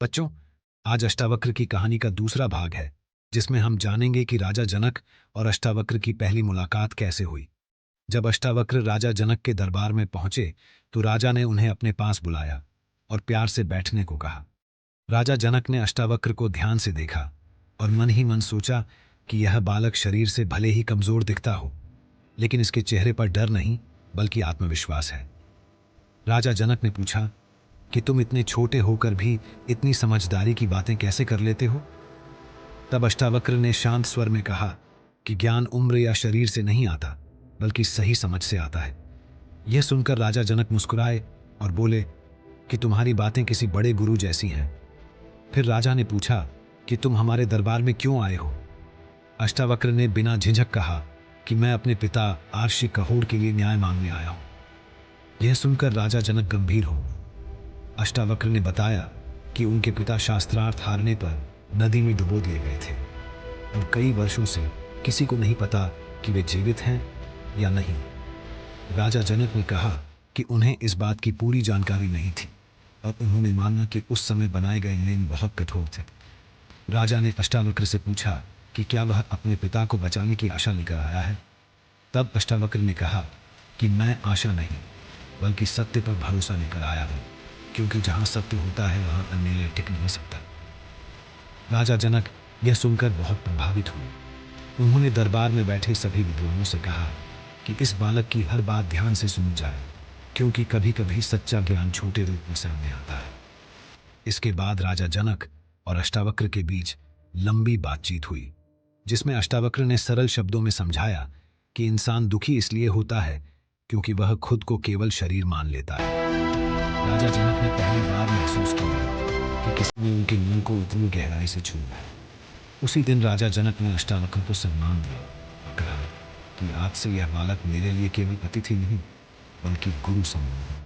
बच्चों, आज अष्टावक्र की कहानी का दूसरा भाग है, जिसमें हम जानेंगे कि राजा जनक और अष्टावक्र की पहली मुलाकात कैसे हुई। जब अष्टावक्र राजा जनक के दरबार में पहुंचे, तो राजा ने उन्हें अपने पास बुलाया और प्यार से बैठने को कहा। राजा जनक ने अष्टावक्र को ध्यान से देखा और मन ही मन सोचा कि यह बालक शरीर से भले ही कमजोर दिखता हो, लेकिन इसके चेहरे पर डर नहीं, बल्कि आत्मविश्वास है। राजा जनक ने पूछा कि तुम इतने छोटे होकर भी इतनी समझदारी की बातें कैसे कर लेते हो? तब अष्टावक्र ने शांत स्वर में कहा कि ज्ञान उम्र या शरीर से नहीं आता, बल्कि सही समझ से आता है। यह सुनकर राजा जनक मुस्कुराए और बोले कि तुम्हारी बातें किसी बड़े गुरु जैसी हैं। फिर राजा ने पूछा कि तुम हमारे दरबार में क्यों आए हो? अष्टावक्र ने बिना झिझक कहा कि मैं अपने पिता आर्षि कहोड़ के लिए न्याय मांगने आया हूं। यह सुनकर राजा जनक गंभीर हो। अष्टावक्र ने बताया कि उनके पिता शास्त्रार्थ हारने पर नदी में डुबो दिए गए थे और कई वर्षों से किसी को नहीं पता कि वे जीवित हैं या नहीं। राजा जनक ने कहा कि उन्हें इस बात की पूरी जानकारी नहीं थी और उन्होंने माना कि उस समय बनाए गए नियम बहुत कठोर थे। राजा ने अष्टावक्र से पूछा कि क्या वह अपने पिता को बचाने की आशा लेकर आया है? तब अष्टावक्र ने कहा कि मैं आशा नहीं, बल्कि सत्य पर भरोसा लेकर आया हूं, क्योंकि जहां सत्य होता है वहां अन्याय टिक नहीं सकता। राजा जनक यह सुनकर बहुत प्रभावित हुए। उन्होंने दरबार में बैठे सभी विद्वानों से कहा कि इस बालक की हर बात ध्यान से सुनी जाए, क्योंकि कभी कभी सच्चा ज्ञान छोटे रूप में सामने आता है। इसके बाद राजा जनक और अष्टावक्र के बीच लंबी बातचीत हुई, जिसमें अष्टावक्र ने सरल शब्दों में समझाया कि इंसान दुखी इसलिए होता है क्योंकि वह खुद को केवल शरीर मान लेता है। राजा जनक ने पहली बार महसूस किया कि किसी ने उनके मन को इतनी गहराई से छुआ है। उसी दिन राजा जनक ने अष्टावक्र को सम्मान दिया और कहा कि आज से यह बालक मेरे लिए केवल अतिथि नहीं, बल्कि गुरु समान है।